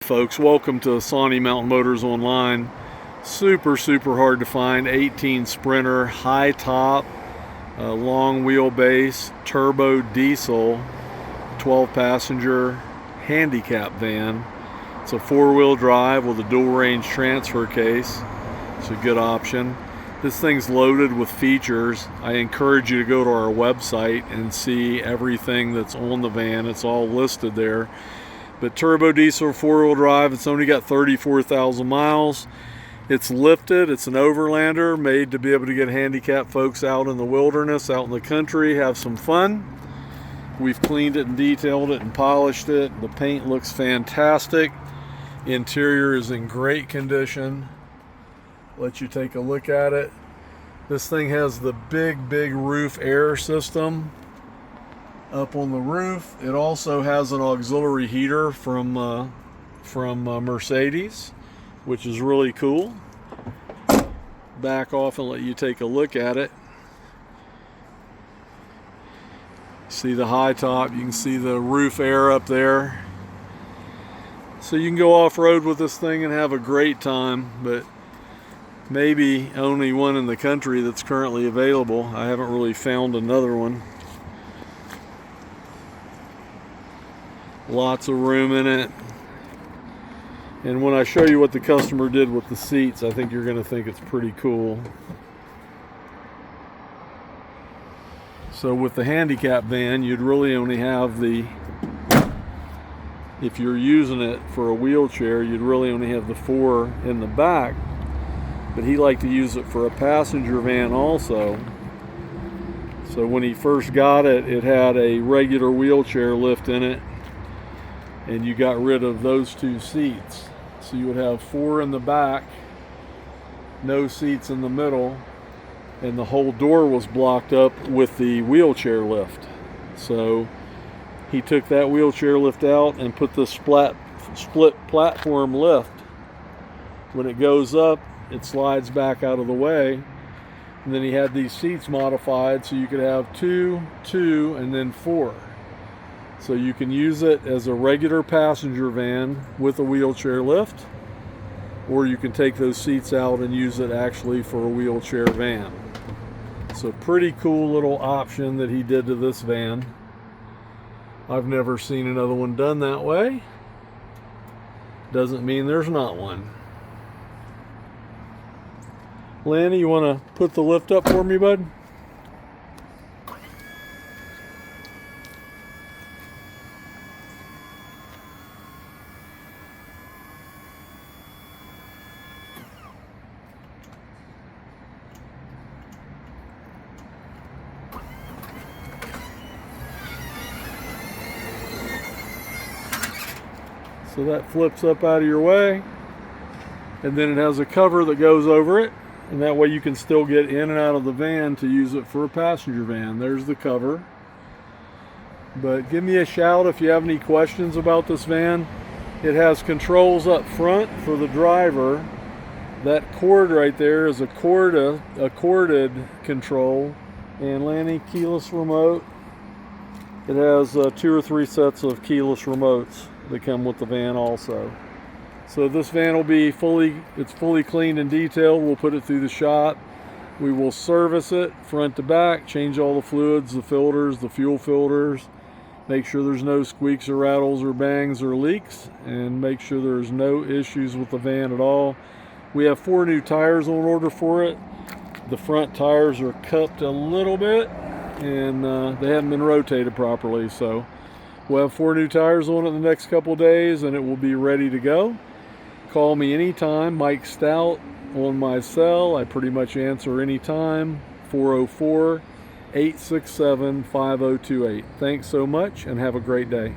Folks, welcome to Sawny Mountain Motors Online. Super hard to find 18 Sprinter, high top, long wheelbase, turbo diesel, 12 passenger handicap van. It's a 4-wheel drive with a dual range transfer case. It's a good option. This thing's loaded with features. I encourage you to go to our website and see everything that's on the van. It's all listed there. But turbo diesel 4-wheel drive, it's only got 34,000 miles. It's lifted, it's an Overlander made to be able to get handicapped folks out in the wilderness, out in the country, have some fun. We've cleaned it and detailed it and polished it. The paint looks fantastic. Interior is in great condition. Let you take a look at it. This thing has the big roof air system up on the roof. It also has an auxiliary heater from Mercedes, which is really cool. Back off and let you take a look at it. See the high top, you can see the roof air up there. So you can go off-road with this thing and have a great time, but maybe only one in the country that's currently available. I haven't really found another one. Lots of room in it. And when I show you what the customer did with the seats, I think you're going to think it's pretty cool. So with the handicap van, you'd really only have if you're using it for a wheelchair, you'd really only have the 4 in the back. But he liked to use it for a passenger van also. So when he first got it, it had a regular wheelchair lift in it, and you got rid of those 2 seats. So you would have 4 in the back, no seats in the middle, and the whole door was blocked up with the wheelchair lift. So he took that wheelchair lift out and put the split platform lift. When it goes up, it slides back out of the way. And then he had these seats modified so you could have 2, and then 4. So you can use it as a regular passenger van with a wheelchair lift, or you can take those seats out and use it actually for a wheelchair van. So pretty cool little option that he did to this van. I've never seen another one done that way. Doesn't mean there's not one. Lanny, you want to put the lift up for me, bud? So that flips up out of your way, and then it has a cover that goes over it, and that way you can still get in and out of the van to use it for a passenger van. There's the cover. But give me a shout if you have any questions about this van. It has controls up front for the driver. That cord right there is a corded control, and Lanny, keyless remote. It has 2 or 3 sets of keyless remotes that come with the van also. So this van will be fully cleaned and detailed. We'll put it through the shop. We will service it front to back, change all the fluids, the filters, the fuel filters, make sure there's no squeaks or rattles or bangs or leaks, and make sure there's no issues with the van at all. We have 4 new tires on order for it. The front tires are cupped a little bit, and they haven't been rotated properly, so we'll have 4 new tires on it in the next couple of days, and it will be ready to go. Call me anytime, Mike Stout, on my cell. I pretty much answer anytime, 404-867-5028. Thanks so much, and have a great day.